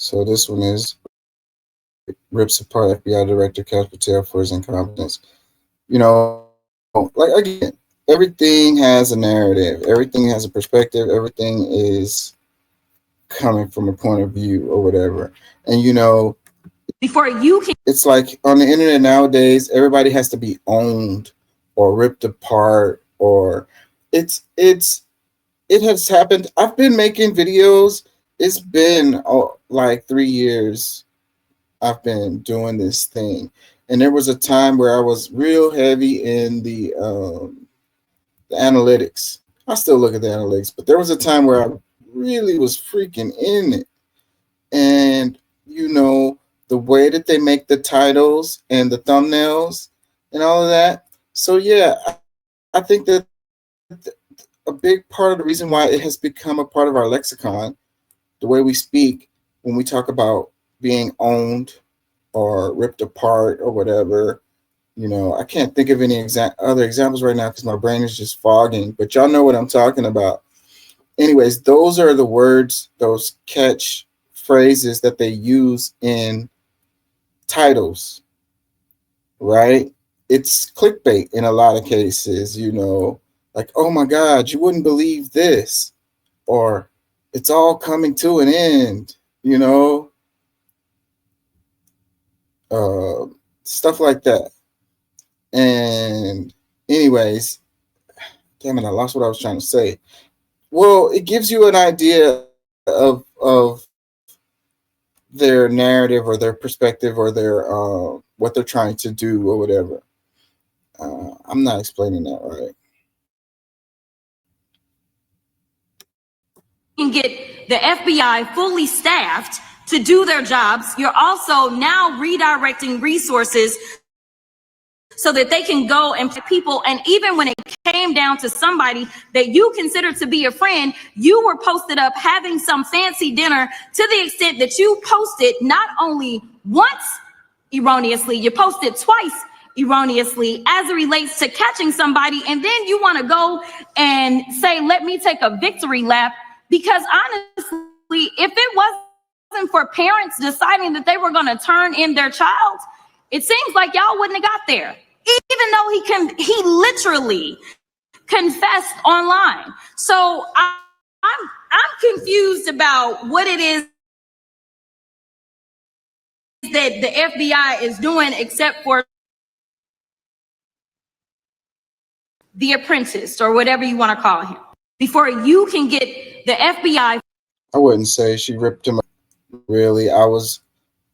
So this one is rips apart FBI Director Kash Patel for his incompetence. Like again, everything has a narrative, everything has a perspective, everything is coming from a point of view or whatever. And before you can it's like on the internet nowadays, everybody has to be owned or ripped apart, or it's it has happened. I've been making videos. It's been like 3 years I've been doing this thing. And there was a time where I was real heavy in the analytics. I still look at the analytics, but there was a time where I really was freaking in it. And the way that they make the titles and the thumbnails and all of that. So yeah, I think that a big part of the reason why it has become a part of our lexicon, the way we speak when we talk about being owned or ripped apart or whatever. I can't think of any other examples right now because my brain is just fogging, but y'all know what I'm talking about. Anyways, those are the words, those catch phrases that they use in titles, right? It's clickbait in a lot of cases, like, oh my God, you wouldn't believe this, or it's all coming to an end, uh, stuff like that. And, anyways, damn it, I lost what I was trying to say. Well, it gives you an idea of their narrative or their perspective or their what they're trying to do or whatever. I'm not explaining that right. get the FBI fully staffed to do their jobs, you're also now redirecting resources so that they can go and people. And even when it came down to somebody that you consider to be a friend, you were posted up having some fancy dinner to the extent that you posted not only once erroneously, you posted twice erroneously as it relates to catching somebody. And then you want to go and say, let me take a victory lap. Because honestly, if it wasn't for parents deciding that they were going to turn in their child, it seems like y'all wouldn't have got there. Even though he literally confessed online. So I'm confused about what it is that the FBI is doing, except for the apprentice or whatever you want to call him. Before you can get the FBI. I wouldn't say she ripped him. Really, I was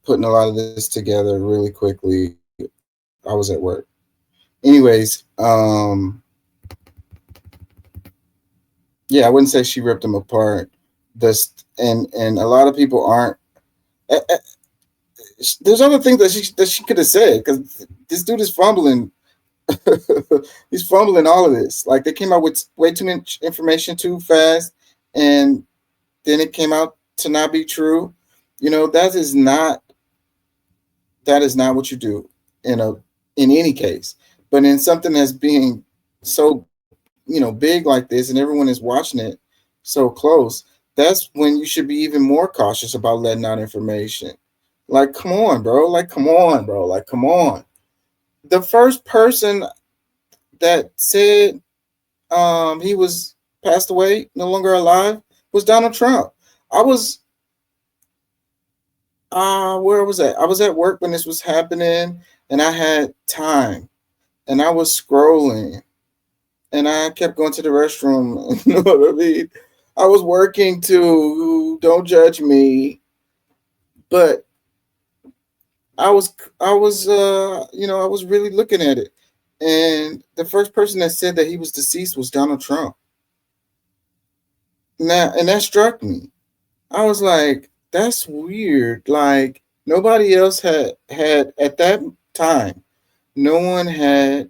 putting a lot of this together really quickly. I was at work. Anyways, yeah, I wouldn't say she ripped him apart. This and a lot of people aren't. eh, eh, There's other things that she could have said because this dude is fumbling. He's fumbling all of this. Like they came out with way too much information too fast, and then it came out to not be true. That is not what you do in any case. But in something that's being so big like this, and everyone is watching it so close, that's when you should be even more cautious about letting out information. Like, come on, bro. Like, come on, bro. Like, come on. The first person that said he was passed away, no longer alive, was Donald Trump. I was where was I? I was at work when this was happening, and I had time, and I was scrolling, and I kept going to the restroom. You know what I mean? I was working too. Don't judge me, but I was really looking at it, and the first person that said that he was deceased was Donald Trump. Now, and that struck me. I was like, that's weird. Like nobody else had at that time. No one had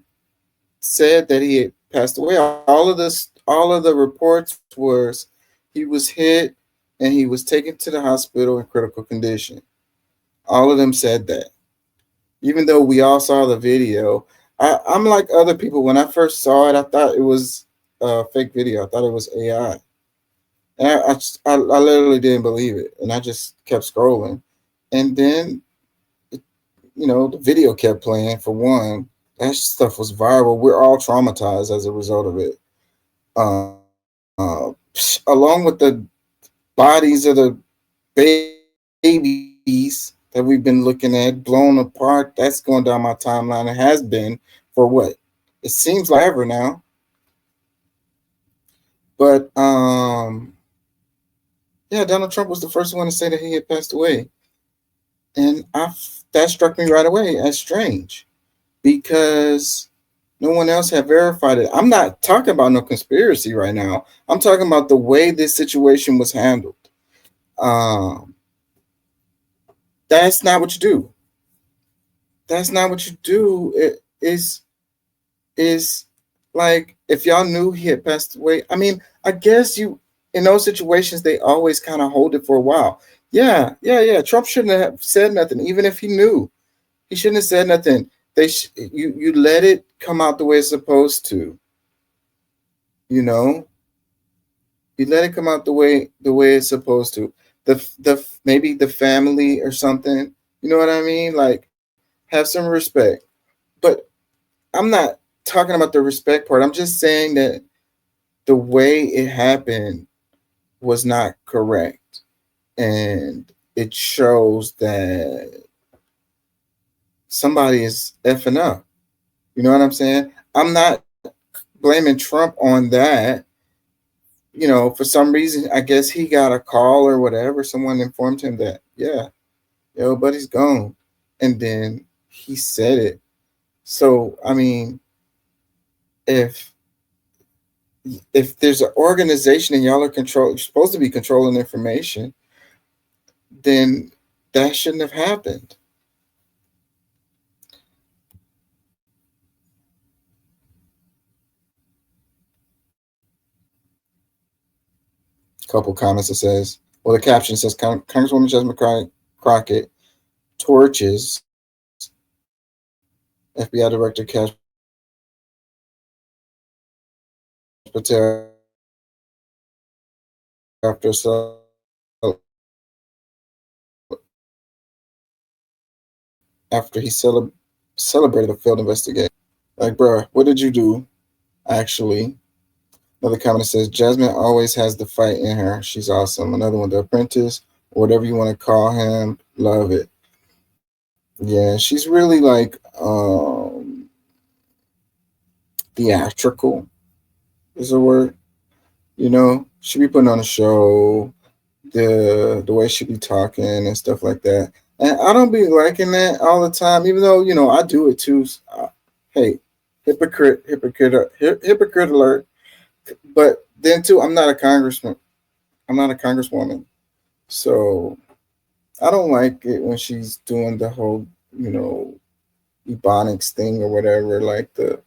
said that he had passed away. All of the reports was he was hit and he was taken to the hospital in critical condition. All of them said that. Even though we all saw the video, I'm like other people. When I first saw it, I thought it was a fake video. I thought it was AI. And I literally didn't believe it, and I just kept scrolling, and then the video kept playing. For one, that stuff was viral. We're all traumatized as a result of it. Along with the bodies of the babies that we've been looking at blown apart, that's going down my timeline. It has been for what it seems like forever now. But yeah, Donald Trump was the first one to say that he had passed away, and that struck me right away as strange because no one else had verified it. I'm not talking about no conspiracy right now. I'm talking about the way this situation was handled. Um, that's not what you do. That's not what you do. Is like if y'all knew he had passed away. I mean, I guess you in those situations they always kind of hold it for a while. Yeah, yeah, yeah. Trump shouldn't have said nothing, even if he knew. He shouldn't have said nothing. You let it come out the way it's supposed to. You know, you let it come out the way it's supposed to. The maybe the family or something. You know what I mean? Like have some respect. But I'm not talking about the respect part. I'm just saying that the way it happened was not correct, and it shows that somebody is effing up. You know what I'm saying? I'm not blaming Trump on that. For some reason, I guess he got a call or whatever. Someone informed him that, yeah, yo, buddy's gone. And then he said it. So, I mean, if if there's an organization and y'all are you're supposed to be controlling information, then that shouldn't have happened. Couple comments that says, well, the caption says Congresswoman Jasmine Crockett torches FBI Director Kash Patel after after he celebrated a failed investigation. Like, bruh, what did you do? Actually, another comment says Jasmine always has the fight in her. She's awesome. Another one, The Apprentice, or whatever you want to call him. Love it. Yeah, she's really like theatrical is a word. She be putting on a show, the way she be talking and stuff like that. And I don't be liking that all the time, even though I do it too. Hey, hypocrite alert. But then too, I'm not a congressman. I'm not a congresswoman, so I don't like it when she's doing the whole ebonics thing or whatever, like the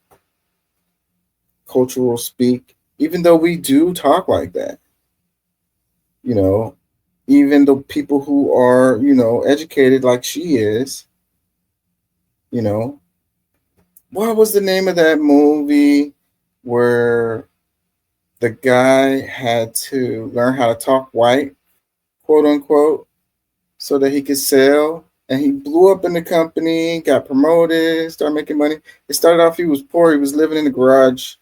cultural speak. Even though we do talk like that, you know, even the people who are educated like she is, you know, what was the name of that movie where the guy had to learn how to talk white, quote unquote, so that he could sell. And he blew up in the company, got promoted, started making money. It started off he was poor. He was living in the garage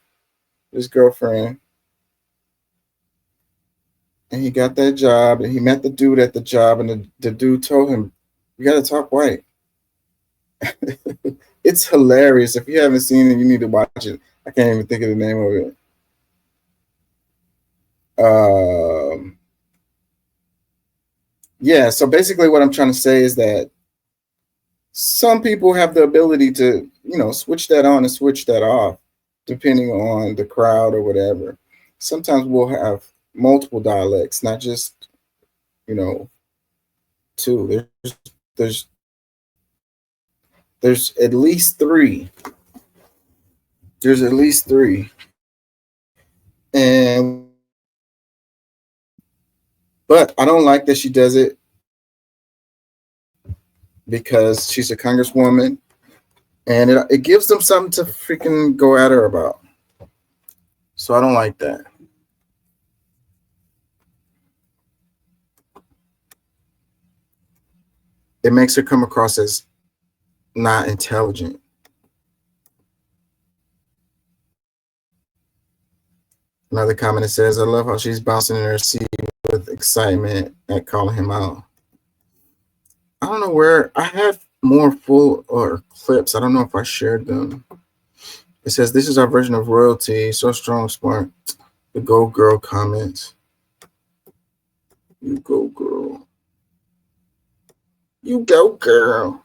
with his girlfriend. And he got that job and he met the dude at the job. And the dude told him, you got to talk white. It's hilarious. If you haven't seen it, you need to watch it. I can't even think of the name of it. Um, yeah, so basically what I'm trying to say is that some people have the ability to, switch that on and switch that off, depending on the crowd or whatever. Sometimes we'll have multiple dialects, not just, you know, two. There's there's at least three. There's at least three. And but I don't like that she does it because she's a congresswoman and it gives them something to freaking go at her about. So I don't like that. it makes her come across as not intelligent. Another comment that says, I love how she's bouncing in her seat with excitement at calling him out. I don't know where I have more full or clips. I don't know if I shared them. It says, this is our version of royalty. So strong, smart. The Go Girl comments. You go, girl. You go, girl.